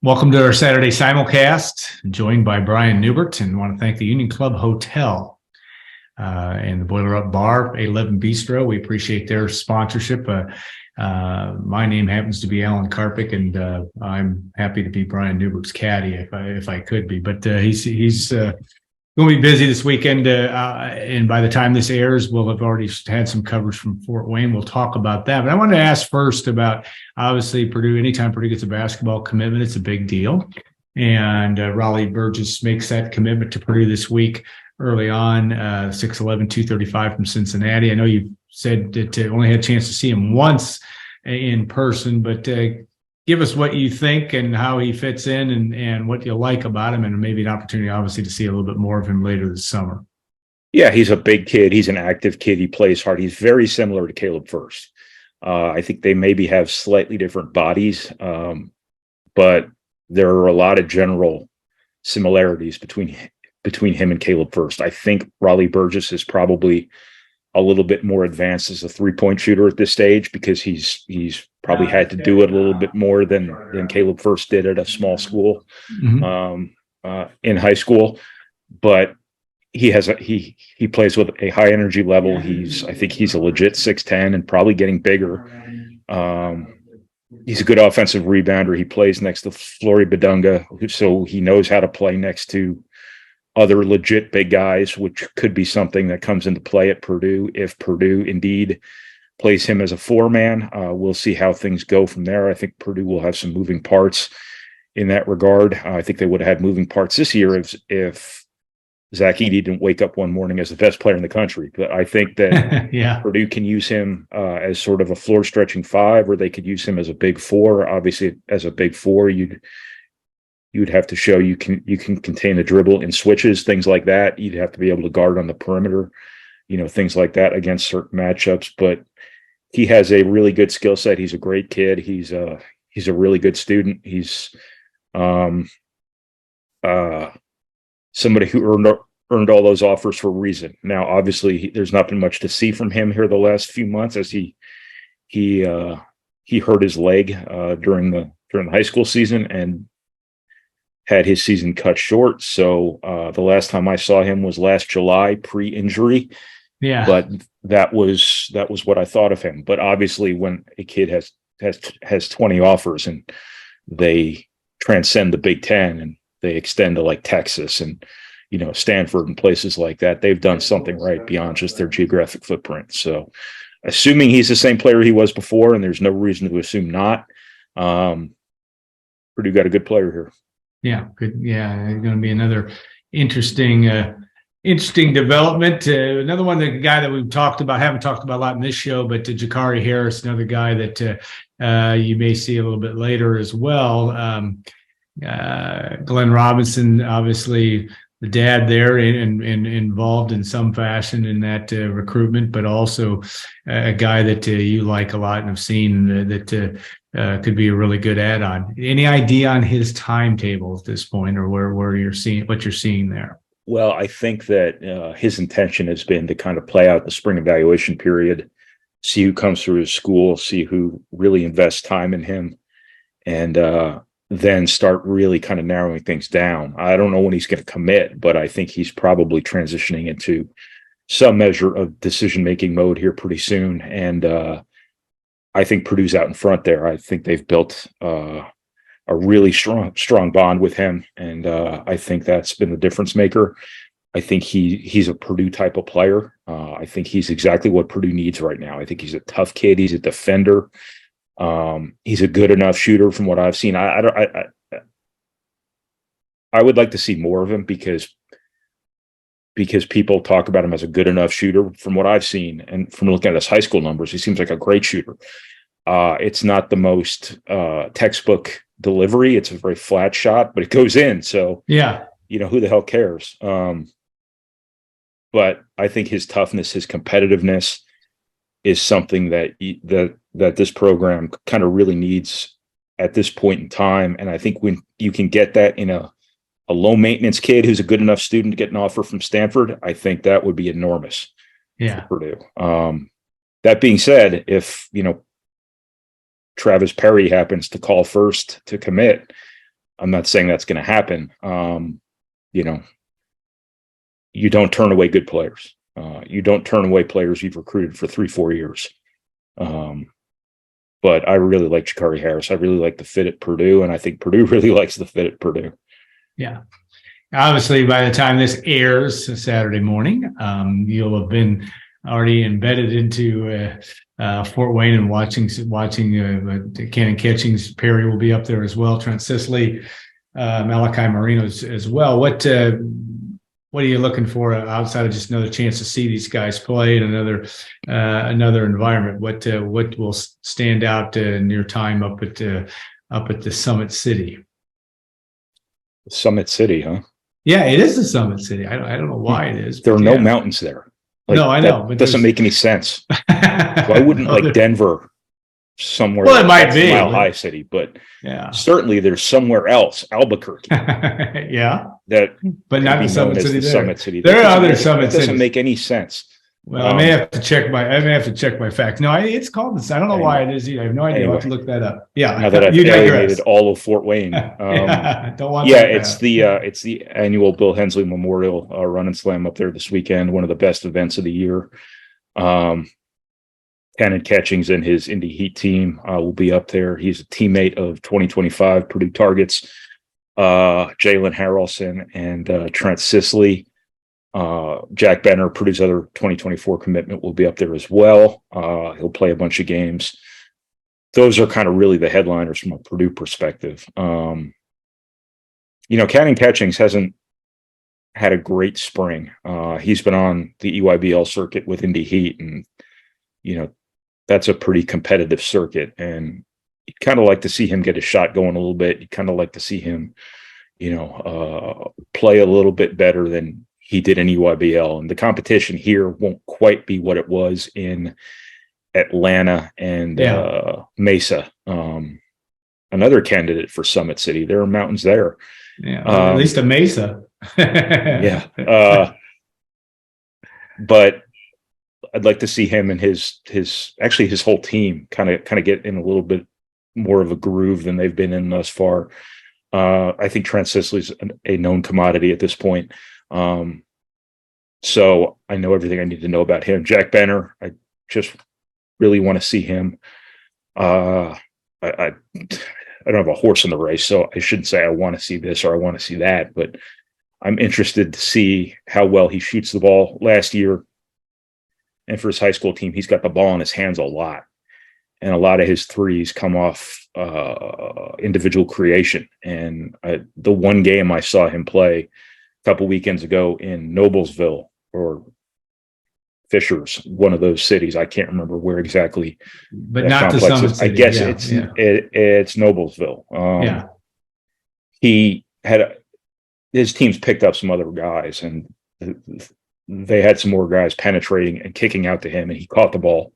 Welcome to our Saturday Simulcast, joined by Brian Neubert, and want to thank the Union Club Hotel and the Boiler Up Bar, 811 Bistro. We appreciate their sponsorship. My name happens to be Alan Karpick, and I'm happy to be Brian Neubert's caddy if I could be. But he's going to be busy this weekend, and by the time this airs, we'll have already had some coverage from Fort Wayne. We'll talk about that. But I wanted to ask first about, obviously, Purdue. Anytime Purdue gets a basketball commitment, it's a big deal. And Raleigh Burgess makes that commitment to Purdue this week early on, 6'11", 235 from Cincinnati. I know you said that only had a chance to see him once in person, but give us what you think and how he fits in and what you like about him, and maybe an opportunity, obviously, to see a little bit more of him later this summer. Yeah, he's a big kid. He's an active kid. He plays hard. He's very similar to Caleb First. I think they maybe have slightly different bodies, but there are a lot of general similarities between him and Caleb First. I think Raleigh Burgess is probably a little bit more advanced as a three-point shooter at this stage because he's probably had to do it a little bit more than Caleb First did at a small school in high school. But he plays with a high energy level. I think he's a legit 6'10" and probably getting bigger. He's a good offensive rebounder. He plays next to Flory Badunga, so he knows how to play next to other legit big guys, which could be something that comes into play at Purdue. If Purdue indeed plays him as a four-man, we'll see how things go from there. I think Purdue will have some moving parts in that regard. I think they would have had moving parts this year if Saturday didn't wake up one morning as the best player in the country. But I think that Purdue can use him as sort of a floor-stretching five, or they could use him as a big four. Obviously, as a big four, you'd have to show you can contain a dribble in switches, things like that. You'd have to be able to guard on the perimeter, things like that against certain matchups. But he has a really good skill set. He's a great kid. He's a really good student. He's somebody who earned all those offers for a reason. Now, obviously, there's not been much to see from him here the last few months as he hurt his leg during the high school season and had his season cut short. So the last time I saw him was last July, pre-injury. Yeah. But that was what I thought of him. But obviously, when a kid has 20 offers and they transcend the Big Ten and they extend to like Texas and Stanford and places like that, they've done something right beyond just their geographic footprint. So, assuming he's the same player he was before, and there's no reason to assume not, Purdue got a good player here. Yeah, good. Yeah, going to be another interesting development. Another one, the guy that haven't talked about a lot in this show, but Jakari Harris, another guy that you may see a little bit later as well. Glenn Robinson, obviously the dad there and involved in some fashion in that recruitment, but also a guy that you like a lot and have seen that could be a really good add-on. Any idea on his timetable at this point, or where you're seeing what you're seeing there? Well, I think that his intention has been to kind of play out the spring evaluation period, see who comes through his school, see who really invests time in him, and then start really kind of narrowing things down. I don't know when he's going to commit, but I think he's probably transitioning into some measure of decision-making mode here pretty soon. And I think Purdue's out in front there. I think they've built a really strong bond with him, and I think that's been the difference maker. I think he's a Purdue type of player. I think he's exactly what Purdue needs right now. I think he's a tough kid. He's a defender. He's a good enough shooter from what I've seen. I would like to see more of him because people talk about him as a good enough shooter. From what I've seen and from looking at his high school numbers, he seems like a great shooter. It's not the most textbook delivery. It's a very flat shot, but it goes in. So yeah, who the hell cares? But I think his toughness, his competitiveness is something that this program kind of really needs at this point in time. And I think when you can get that in a low maintenance kid who's a good enough student to get an offer from Stanford, I think that would be enormous for Purdue. That being said, if Travis Perry happens to call first to commit, I'm not saying that's going to happen. You know, you don't turn away good players. You don't turn away players you've recruited for 3-4 years. But I really like Jakari Harris. I really like the fit at Purdue, and I think Purdue really likes the fit at Purdue. Yeah. Obviously, by the time this airs Saturday morning, you'll have been already embedded into Fort Wayne and watching Cannon Catchings. Perry will be up there as well. Trent Sisley, Malachi Marino as well. What are you looking for outside of just another chance to see these guys play in another environment? What will stand out in your time up at the Summit City? Summit City, huh? Yeah, it is the Summit City. I don't know why it is. There are no mountains there. No, I know, but doesn't make any sense. Why wouldn't Denver somewhere? Well, it might be Mile High City, but yeah, certainly there's somewhere else, Albuquerque. Yeah, but not the Summit City. Summit City. There are other Summit Cities. Doesn't make any sense. Well, I may have to check my facts. No, it's called this. I don't know why it is either. I have no idea. I'll have to look that up. Yeah, now that I've alienated all of Fort Wayne. Don't want. Yeah, it's the annual Bill Hensley Memorial Run and Slam up there this weekend. One of the best events of the year. Cannon Catchings and his Indy Heat team will be up there. He's a teammate of 2025 Purdue targets, Jalen Harrelson and Trent Sisley. Jack Benner, Purdue's other 2024 commitment, will be up there as well. He'll play a bunch of games. Those are kind of really the headliners from a Purdue perspective. Cannon Catchings hasn't had a great spring. He's been on the EYBL circuit with Indy Heat, and that's a pretty competitive circuit, and you'd kind of like to see him get his shot going a little bit. You'd kind of like to see him play a little bit better than he did in EYBL. And the competition here won't quite be what it was in Atlanta and Mesa. Another candidate for Summit City. There are mountains there. Yeah, at least a Mesa. Yeah. But I'd like to see him and his whole team kind of get in a little bit more of a groove than they've been in thus far. I think Trent Sisley's a known commodity at this point. So I know everything I need to know about him. Jack Benner, I just really want to see him. I don't have a horse in the race, so I shouldn't say I want to see this or I want to see that, but I'm interested to see how well he shoots the ball. Last year, and for his high school team, he's got the ball in his hands a lot. And a lot of his threes come off individual creation. And the one game I saw him play a couple weekends ago in Noblesville or Fishers, one of those cities, I can't remember where exactly. But not the Summit City. I guess it's Noblesville. He had his teams picked up some other guys, and they had some more guys penetrating and kicking out to him, and he caught the ball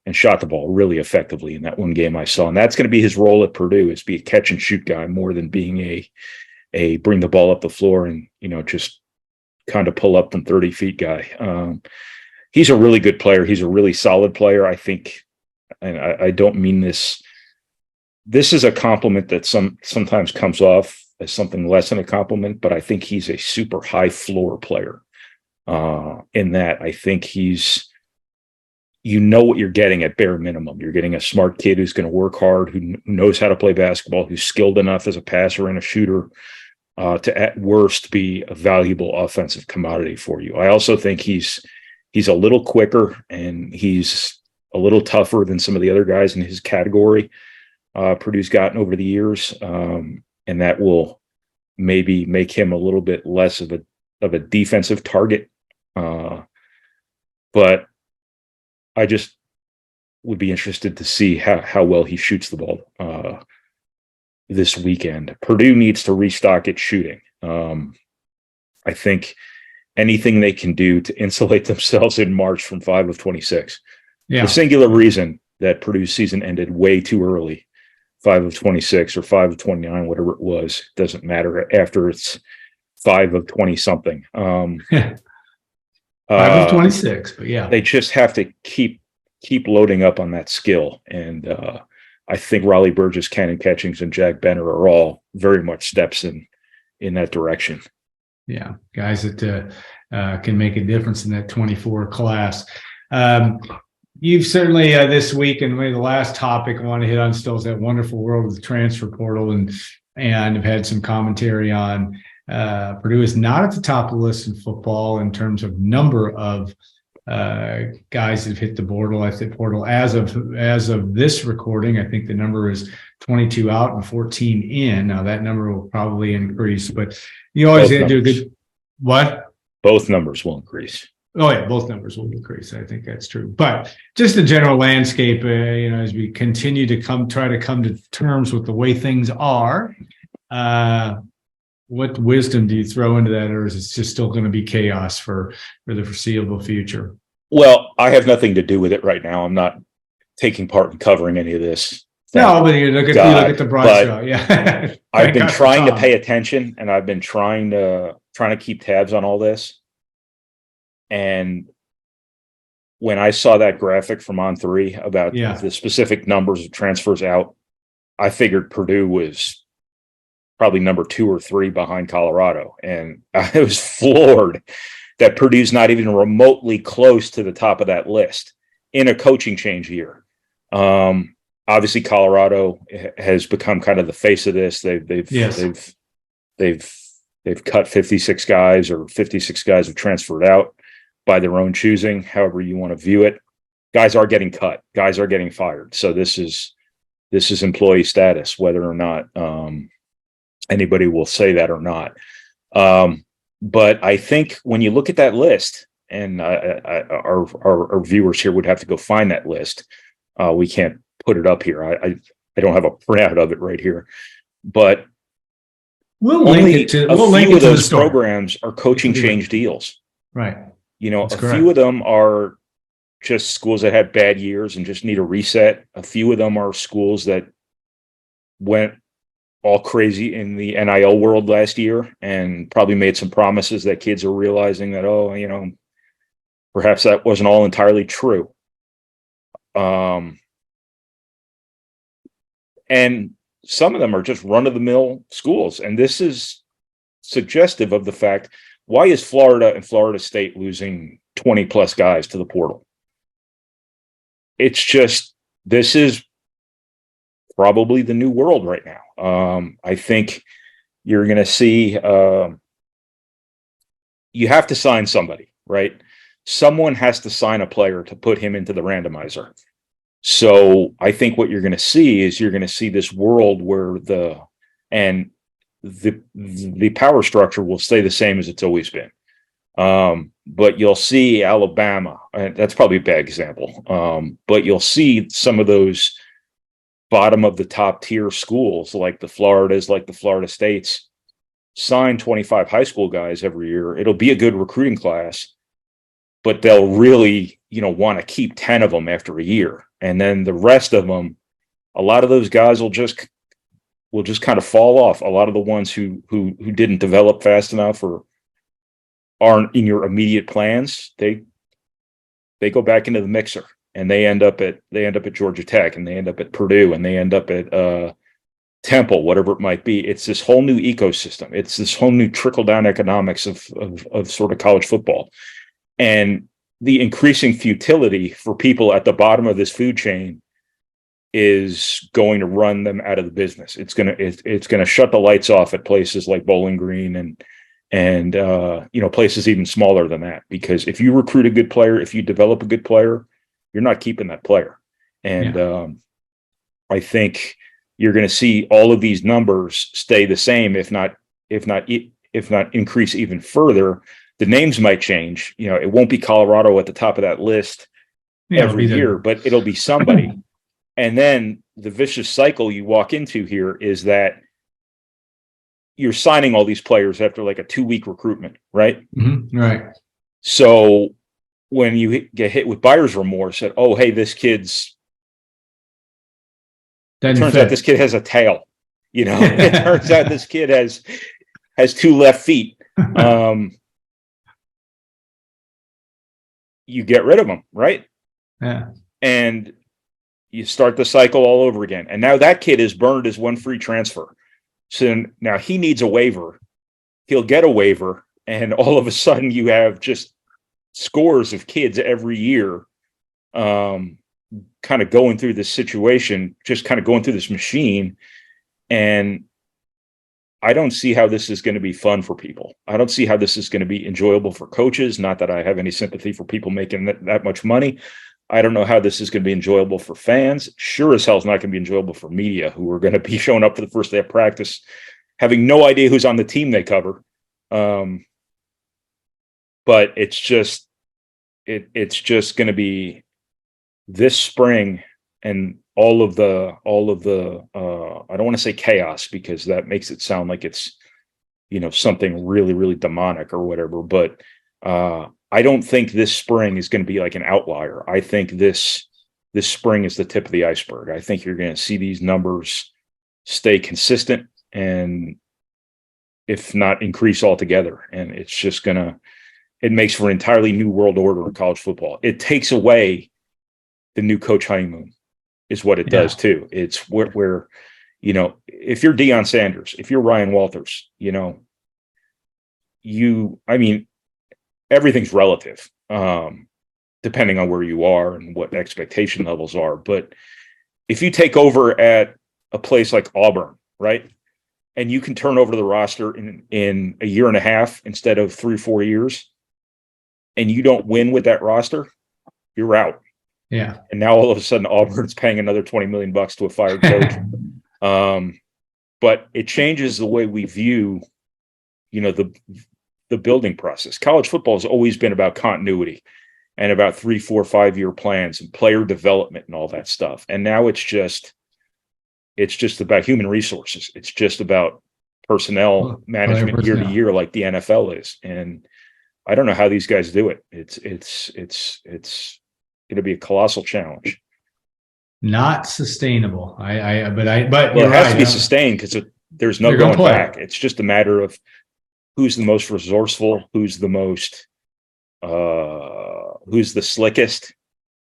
and shot the ball really effectively in that one game I saw. And that's going to be his role at Purdue, is be a catch and shoot guy more than being a bring the ball up the floor and, just kind of pull up from 30 feet guy. He's a really good player. He's a really solid player, I think. And I don't mean this. This is a compliment that sometimes comes off as something less than a compliment, but I think he's a super high floor player. In that I think he's, what you're getting at bare minimum. You're getting a smart kid who's going to work hard, who knows how to play basketball, who's skilled enough as a passer and a shooter to at worst be a valuable offensive commodity for you. I also think he's a little quicker and he's a little tougher than some of the other guys in his category Purdue's gotten over the years. And that will maybe make him a little bit less of a defensive target. But I just would be interested to see how well he shoots the ball this weekend. Purdue needs to restock its shooting. I think anything they can do to insulate themselves in March from 5 of 26. Yeah. The singular reason that Purdue's season ended way too early, 5 of 26 or 5 of 29, whatever it was, doesn't matter after it's 5 of 20 something. 5 of 26, but yeah. They just have to keep loading up on that skill. And I think Raleigh Burgess, Cannon Catchings, and Jack Benner are all very much steps in that direction. Yeah, guys that can make a difference in that 24 class. You've certainly this week, and maybe the last topic I want to hit on still is that wonderful world of the transfer portal, and I've had some commentary on Purdue is not at the top of the list in football in terms of number of guys that have hit the portal. I think portal as of this recording, I think the number is 22 out and 14 in. Now that number will probably increase, but you always do a good. What? Both numbers will increase. Oh yeah, both numbers will increase. I think that's true. But just the general landscape, as we continue to try to come to terms with the way things are, what wisdom do you throw into that, or is it just still going to be chaos for the foreseeable future? Well, I have nothing to do with it right now. I'm not taking part in covering any of this. No, but you look at the broad show. Yeah, I've been trying to pay attention, and I've been trying to keep tabs on all this. And when I saw that graphic from On3 about the specific numbers of transfers out, I figured Purdue was probably number 2 or 3 behind Colorado. And I was floored that Purdue's not even remotely close to the top of that list in a coaching change year. Obviously, Colorado has become kind of the face of this. They've cut 56 guys, or 56 guys have transferred out by their own choosing, however you want to view it. Guys are getting cut. Guys are getting fired. So this is employee status, whether or not anybody will say that or not. But I think when you look at that list, and our viewers here would have to go find that list. We can't put it up here. I don't have a printout of it right here, but we'll link it to those programs are coaching change deals. Right. That's correct. Few of them are just schools that had bad years and just need a reset. A few of them are schools that went all crazy in the NIL world last year and probably made some promises that kids are realizing that, perhaps that wasn't all entirely true. And some of them are just run-of-the-mill schools. And this is suggestive of the fact, why is Florida and Florida State losing 20-plus guys to the portal? It's just, this is probably the new world right now. I think you're going to see, you have to sign somebody, right? Someone has to sign a player to put him into the randomizer. So I think what you're going to see is this world where the power structure will stay the same as it's always been. But you'll see Alabama, and that's probably a bad example. But you'll see some of those bottom of the top tier schools like the Floridas, like the Florida States, sign 25 high school guys every year. It'll be a good recruiting class, but they'll really, want to keep 10 of them after a year. And then the rest of them, a lot of those guys will just kind of fall off. A lot of the ones who didn't develop fast enough or aren't in your immediate plans, they go back into the mixer, and they end up at Georgia Tech, and they end up at Purdue, and they end up at Temple, whatever it might be. It's this whole new ecosystem. It's this whole new trickle down economics of sort of college football. And the increasing futility for people at the bottom of this food chain is going to run them out of the business. It's going to shut the lights off at places like Bowling Green and places even smaller than that. Because if you recruit a good player, if you develop a good player, you're not keeping that player. And I think you're going to see all of these numbers stay the same, if not increase even further. The names might change. It won't be Colorado at the top of that list every year, but it'll be somebody. And then the vicious cycle you walk into here is that you're signing all these players after like a 2-week recruitment, right? Mm-hmm. Right. So when you get hit with buyer's remorse that, oh, hey, this kid's, turns out this kid has a tail, it turns out this kid has 2 left feet. You get rid of them, right? Yeah. And you start the cycle all over again. And now that kid is burned as one free transfer. So now he needs a waiver. He'll get a waiver. And all of a sudden you have just scores of kids every year kind of going through this situation, just kind of going through this machine. And I don't see how this is going to be fun for people. I don't see how this is going to be enjoyable for coaches. Not that I have any sympathy for people making that much money. I don't know how this is going to be enjoyable for fans. Sure as hell is not going to be enjoyable for media, who are going to be showing up for the first day of practice, having no idea who's on the team they cover. But it's just going to be this spring, and all of the I don't want to say chaos, because that makes it sound like it's, something really, really demonic or whatever. But I don't think this spring is going to be like an outlier. I think this spring is the tip of the iceberg. I think you're going to see these numbers stay consistent, and if not increase altogether. And it's just it makes for an entirely new world order in college football. It takes away the new coach honeymoon is what it does too. It's where if you're Deion Sanders, if you're Ryan Walters, everything's relative, depending on where you are and what expectation levels are. But if you take over at a place like Auburn, right, and you can turn over the roster in a year and a half instead of 3-4 years, and you don't win with that roster, you're out. Yeah. And now all of a sudden Auburn's paying another $20 million to a fired coach. But it changes the way we view, the building process. College football has always been about continuity and about 3, 4, 5-year plans and player development and all that stuff. And now it's just about human resources. It's just about personnel management year to year, like the NFL is. And I don't know how these guys do it. It's going to be a colossal challenge. Not sustainable. But it has to be sustained, because there's no going back. It's just a matter of who's the most resourceful, who's the slickest,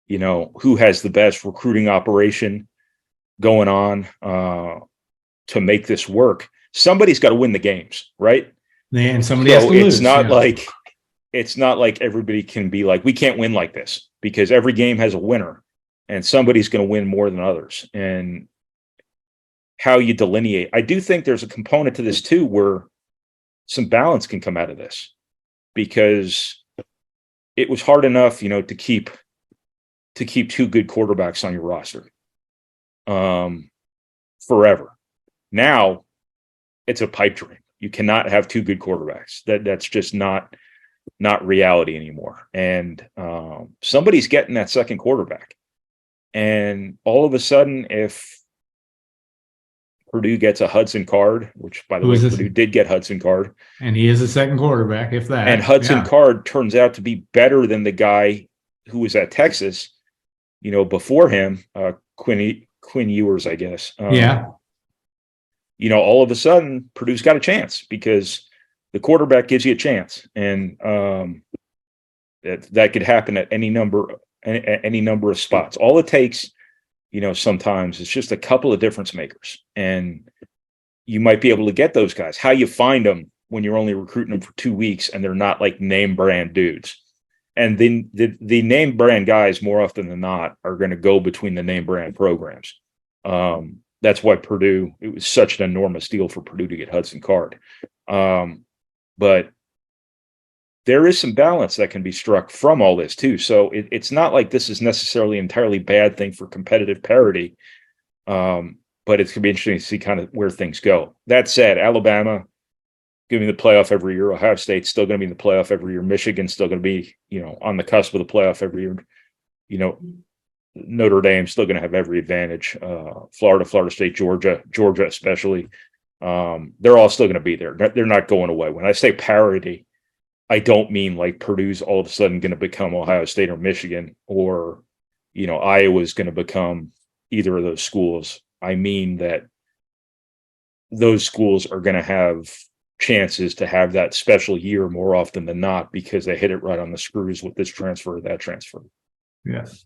who has the best recruiting operation going on to make this work. Somebody's got to win the games, right? And somebody has to lose. It's not like everybody can be like, we can't win like this, because every game has a winner and somebody's going to win more than others. And how you delineate, I do think there's a component to this too, where some balance can come out of this, because it was hard enough, to keep 2 good quarterbacks on your roster forever. Now it's a pipe dream. You cannot have 2 good quarterbacks. That's just not reality anymore. And somebody's getting that second quarterback. And all of a sudden, if Purdue gets a Hudson Card, which, by the way, Purdue did get Hudson Card. And he is a second quarterback, if that. And Hudson Card turns out to be better than the guy who was at Texas, before him, Quinn Ewers, I guess. All of a sudden, Purdue's got a chance, because the quarterback gives you a chance. And that could happen at any number of spots. All it takes, sometimes it's just a couple of difference makers, and you might be able to get those guys. How you find them when you're only recruiting them for 2 weeks and they're not like name brand dudes. And then the name brand guys, more often than not, are going to go between the name brand programs. That's why Purdue, it was such an enormous deal for Purdue to get Hudson Card. But there is some balance that can be struck from all this too. So it's not like this is necessarily an entirely bad thing for competitive parity, but it's going to be interesting to see kind of where things go. That said, Alabama giving the playoff every year. Ohio State's still going to be in the playoff every year. Michigan's still going to be, on the cusp of the playoff every year. Notre Dame's still going to have every advantage. Florida State, Georgia especially. They're all still going to be there. They're not going away. When I say parity, I don't mean like Purdue's all of a sudden going to become Ohio State or Michigan, or, Iowa's going to become either of those schools. I mean that those schools are going to have chances to have that special year more often than not, because they hit it right on the screws with this transfer or that transfer. Yes.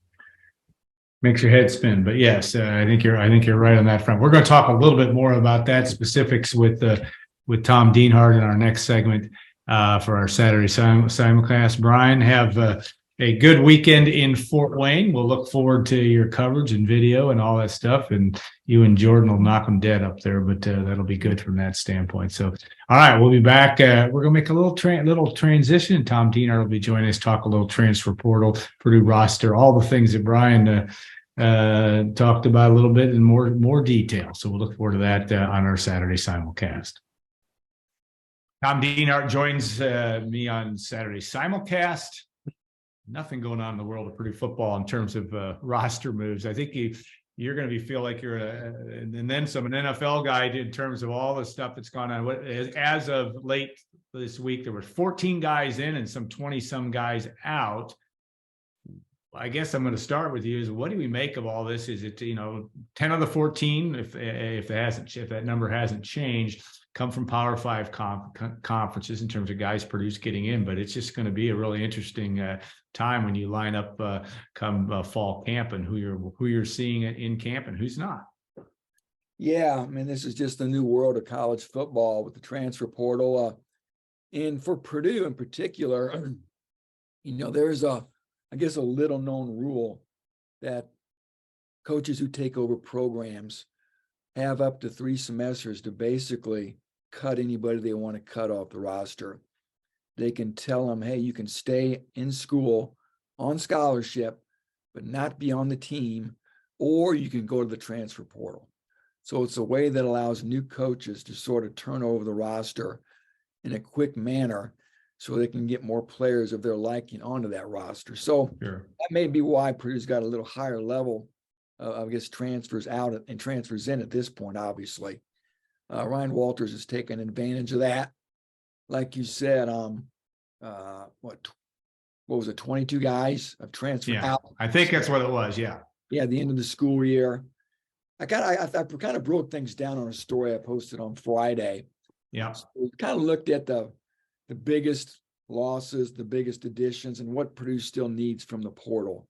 Makes your head spin, but yes, I think you're right on that front. We're going to talk a little bit more about that specifics with Tom Dienhart in our next segment for our Saturday simulcast. Brian, have a good weekend in Fort Wayne. We'll look forward to your coverage and video and all that stuff. And you and Jordan will knock them dead up there, but that'll be good from that standpoint. So, all right, we'll be back. We're going to make a little transition. Tom Dienhart will be joining us, talk a little transfer portal, Purdue roster, all the things that Brian talked about a little bit in more detail. So we'll look forward to that on our Saturday simulcast. Tom Dienhart joins me on Saturday simulcast. Nothing going on in the world of Purdue football in terms of roster moves. I think you're going to feel like you're and then some an NFL guy in terms of all the stuff that's gone on. As of late this week, there were 14 guys in and some 20 some guys out. I guess I'm going to start with you. Is what do we make of all this? Is it 10 of the 14, if that number hasn't changed, come from Power 5 conferences in terms of guys Purdue's getting in, but it's just going to be a really interesting time when you line up come fall camp and who you're seeing in camp and who's not. Yeah, I mean, this is just the new world of college football with the transfer portal, and for Purdue in particular, there's I guess a little known rule that coaches who take over programs have up to 3 semesters to basically cut anybody they want to cut off the roster. They can tell them, hey, you can stay in school on scholarship, but not be on the team, or you can go to the transfer portal. So it's a way that allows new coaches to sort of turn over the roster in a quick manner so they can get more players of their liking onto that roster. So Sure. That may be why Purdue's got a little higher level of, I guess, transfers out and transfers in at this point, obviously. Ryan Walters has taken advantage of that. Like you said, what was it, 22 guys have transferred out? I think that's what it was, yeah. Yeah, the end of the school year. I kind of broke things down on a story I posted on Friday. Yeah. So we kind of looked at the biggest losses, the biggest additions, and what Purdue still needs from the portal.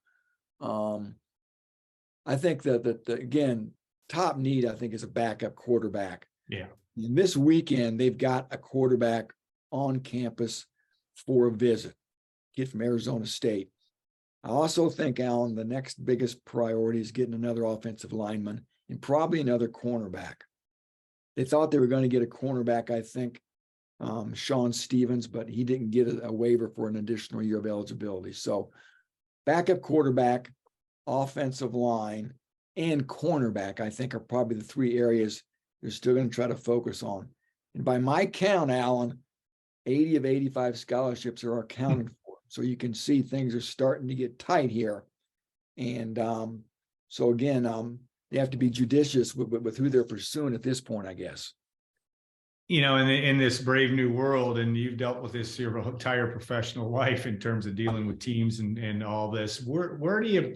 I think that again, top need, I think, is a backup quarterback. Yeah. And this weekend, they've got a quarterback on campus for a visit, kid from Arizona State. I also think, Alan, the next biggest priority is getting another offensive lineman and probably another cornerback. They thought they were going to get a cornerback, I think, Sean Stevens, but he didn't get a waiver for an additional year of eligibility. So backup quarterback, offensive line, and cornerback, I think, are probably the 3 areas they're still going to try to focus on. And by my count, Alan, 80 of 85 scholarships are accounted for. So you can see things are starting to get tight here. And so again, they have to be judicious with who they're pursuing at this point, I guess. In this brave new world, and you've dealt with this your entire professional life in terms of dealing with teams and all this, where do you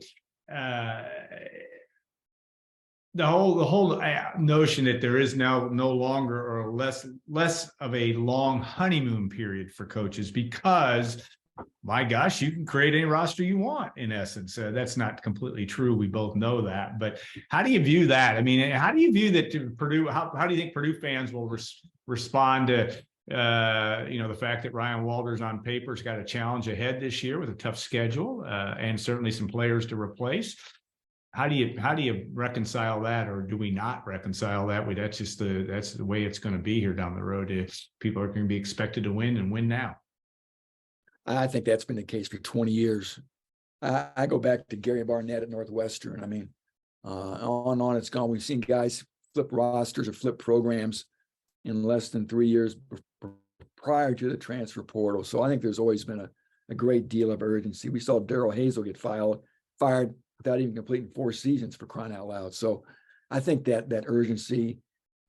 the whole notion that there is now no longer or less of a long honeymoon period for coaches, because my gosh, you can create any roster you want, in essence. That's not completely true. We both know that. But how do you view that? I mean, how do you view that to Purdue? How do you think Purdue fans will respond to the fact that Ryan Walters on paper's got a challenge ahead this year with a tough schedule and certainly some players to replace? How do you reconcile that, or do we not reconcile that? That's the way it's going to be here down the road. People are going to be expected to win and win now. I think that's been the case for 20 years. I go back to Gary Barnett at Northwestern. I mean, on it's gone. We've seen guys flip rosters or flip programs in less than 3 years prior to the transfer portal. So I think there's always been a great deal of urgency. We saw Darrell Hazel get fired without even completing 4 seasons, for crying out loud. So I think that urgency,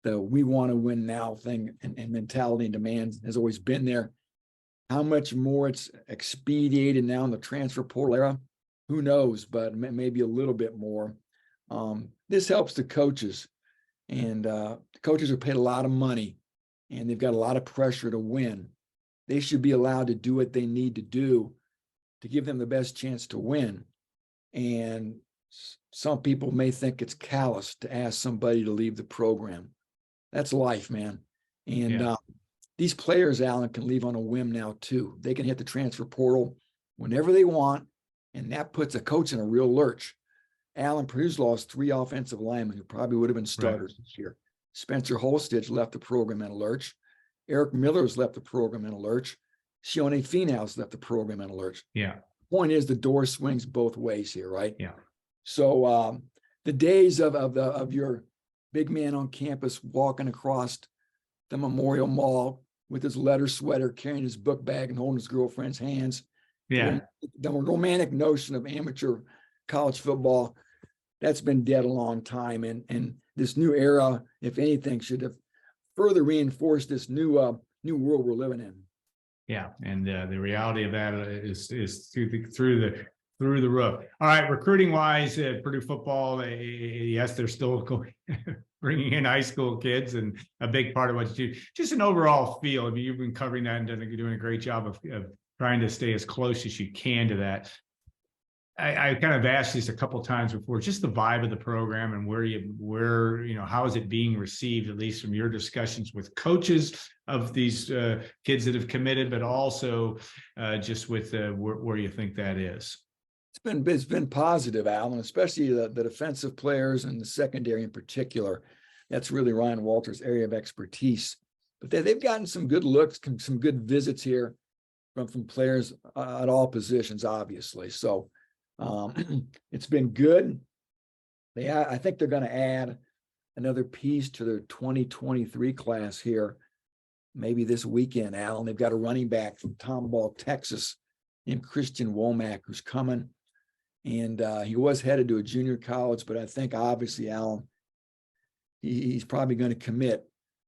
the we want to win now thing and mentality and demand has always been there. How much more it's expedited now in the transfer portal era, who knows, but maybe a little bit more. This helps the coaches, and the coaches are paid a lot of money, and they've got a lot of pressure to win. They should be allowed to do what they need to do to give them the best chance to win. And some people may think it's callous to ask somebody to leave the program. That's life, man. And these players, Alan, can leave on a whim now too. They can hit the transfer portal whenever they want, and that puts a coach in a real lurch. Alan, Purdue's lost 3 offensive linemen who probably would have been starters this year. Spencer Holstitch left the program in a lurch. Eric Miller's left the program in a lurch. Shione Finau's left the program in a lurch. Yeah. Point is, the door swings both ways here, right? Yeah. So the days of your big man on campus walking across the Memorial Mall with his leather sweater, carrying his book bag and holding his girlfriend's hands. Yeah. The romantic notion of amateur college football, that's been dead a long time. And this new era, if anything, should have further reinforced this new world we're living in. Yeah, and the reality of that is through the roof. All right, recruiting wise, Purdue football, yes, they're still bringing in high school kids, and a big part of what you do. Just an overall feel. I mean, you've been covering that and doing a great job of trying to stay as close as you can to that. I kind of asked this a couple of times before, just the vibe of the program and how is it being received, at least from your discussions with coaches of these kids that have committed, but also just with where you think that is. It's been positive, Alan, especially the defensive players and the secondary in particular. That's really Ryan Walters' area of expertise. But they've gotten some good looks, some good visits here from players at all positions, obviously. So it's been good. I think they're going to add another piece to their 2023 class here, maybe this weekend, Alan. They've got a running back from Tomball, Texas, named Christian Womack, who's coming. And he was headed to a junior college, but I think obviously, Alan, he's probably going to commit.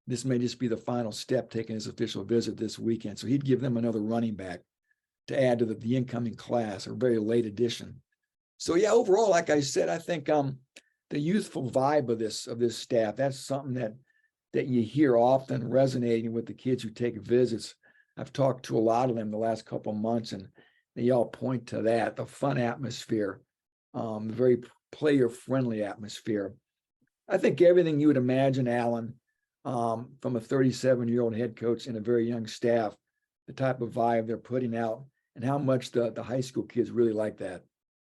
This may just be the final step, taking his official visit this weekend. So he'd give them another running back to add to the incoming class, or very late addition. So yeah, overall, like I said, I think the youthful vibe of this staff, that's something that you hear often resonating with the kids who take visits. I've talked to a lot of them the last couple of months, and they all point to that, the fun atmosphere, the very player-friendly atmosphere. I think everything you would imagine, Alan, from a 37-year-old head coach and a very young staff, the type of vibe they're putting out, and how much the high school kids really like that.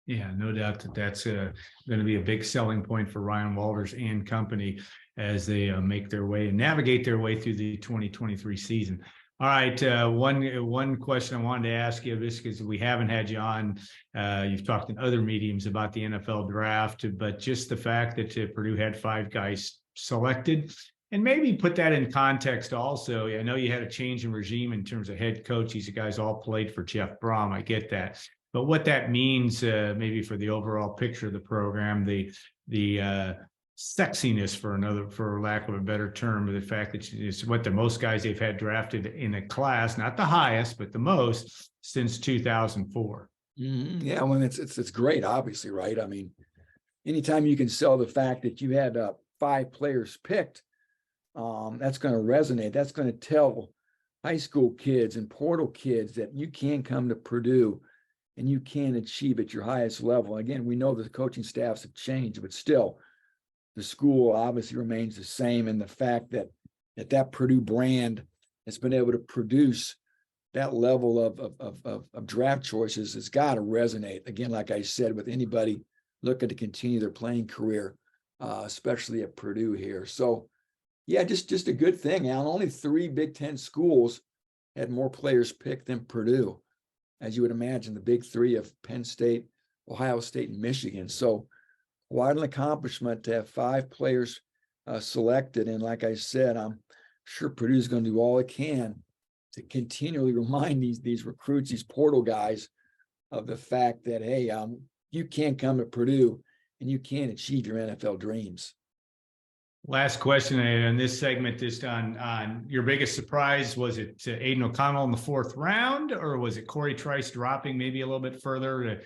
Yeah, no doubt that's going to be a big selling point for Ryan Walters and company as they make their way and navigate their way through the 2023 season. All right, one question I wanted to ask you, this because we haven't had you on. You've talked in other mediums about the NFL draft, but just the fact that Purdue had 5 guys selected. And maybe put that in context also. I know you had a change in regime in terms of head coach. These guys all played for Jeff Brom. I get that. But what that means maybe for the overall picture of the program, the sexiness, for lack of a better term, the fact that it's what the most guys they've had drafted in a class, not the highest, but the most since 2004. Mm-hmm. Yeah, well, it's great, obviously, right? I mean, anytime you can sell the fact that you had 5 players picked, that's going to resonate. That's going to tell high school kids and portal kids that you can come to Purdue and you can achieve at your highest level. Again, we know the coaching staffs have changed, but still, the school obviously remains the same. And the fact that Purdue brand has been able to produce that level of draft choices has got to resonate. Again, like I said, with anybody looking to continue their playing career, especially at Purdue here. So, yeah, just a good thing, Alan. Only 3 Big Ten schools had more players picked than Purdue, as you would imagine, the big 3 of Penn State, Ohio State, and Michigan. So quite an accomplishment to have 5 players selected. And like I said, I'm sure Purdue's going to do all it can to continually remind these recruits, these portal guys, of the fact that, hey, you can come to Purdue and you can achieve your NFL dreams. Last question in this segment, just on your biggest surprise. Was it Aiden O'Connell in the 4th round, or was it Corey Trice dropping maybe a little bit further?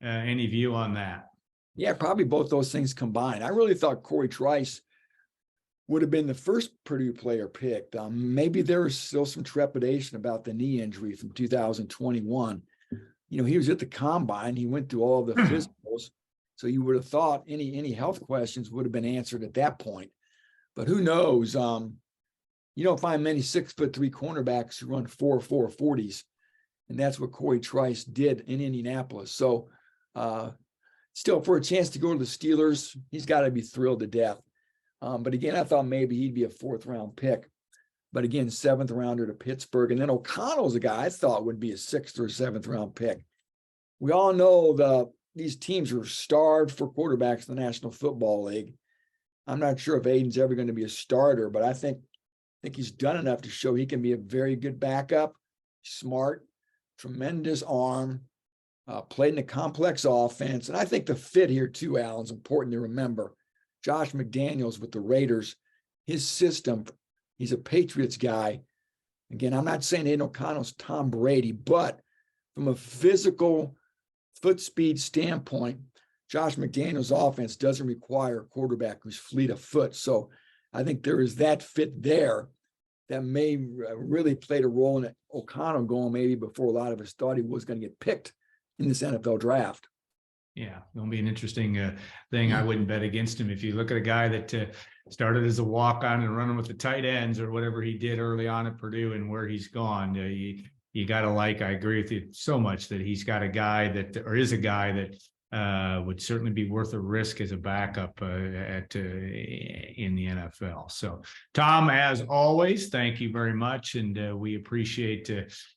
Any view on that? Yeah, probably both those things combined. I really thought Corey Trice would have been the first Purdue player picked. Maybe there was still some trepidation about the knee injury from 2021. He was at the combine. He went through all of the physicals. So you would have thought any health questions would have been answered at that point. But who knows? You don't find many 6'3" cornerbacks who run 4.4 40s. And that's what Corey Trice did in Indianapolis. So still, for a chance to go to the Steelers, he's got to be thrilled to death. But again, I thought maybe he'd be a 4th-round pick. But again, 7th rounder to Pittsburgh. And then O'Connell's a guy I thought would be a 6th or 7th-round pick. We all know these teams are starved for quarterbacks in the National Football League. I'm not sure if Aiden's ever going to be a starter, but I think he's done enough to show he can be a very good backup, smart, tremendous arm, played in a complex offense. And I think the fit here too, Alan, is important to remember. Josh McDaniels with the Raiders, his system, he's a Patriots guy. Again, I'm not saying Aiden O'Connell's Tom Brady, but from a physical foot speed standpoint, Josh McDaniels' offense doesn't require a quarterback who's fleet of foot. So I think there is that fit there that may really played a role in O'Connell going maybe before a lot of us thought he was going to get picked in this NFL draft. Yeah, it'll be an interesting thing. I wouldn't bet against him. If you look at a guy that started as a walk-on and running with the tight ends or whatever he did early on at Purdue and where he's gone, you got to I agree with you so much that he's got a guy is a guy that would certainly be worth a risk as a backup in the NFL. So, Tom, as always, thank you very much, and we appreciate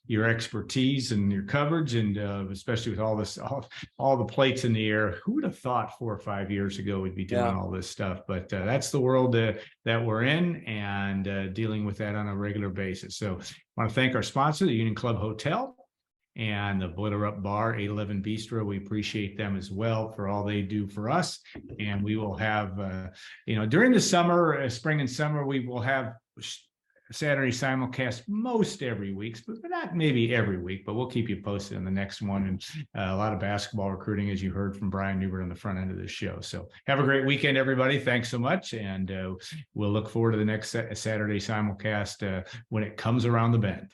your expertise and your coverage, and especially with all the plates in the air. Who would have thought 4 or 5 years ago we'd be doing all this stuff? But that's the world that we're in, and dealing with that on a regular basis. So, I want to thank our sponsor, the Union Club Hotel, and the Boiler Up Bar, 811 Bistro. We appreciate them as well for all they do for us. And we will have, during the summer, spring and summer, we will have Saturday Simulcast most every week, but not maybe every week, but we'll keep you posted on the next one. And a lot of basketball recruiting, as you heard from Brian Neubert on the front end of the show. So have a great weekend, everybody. Thanks so much. And we'll look forward to the next Saturday Simulcast when it comes around the bend.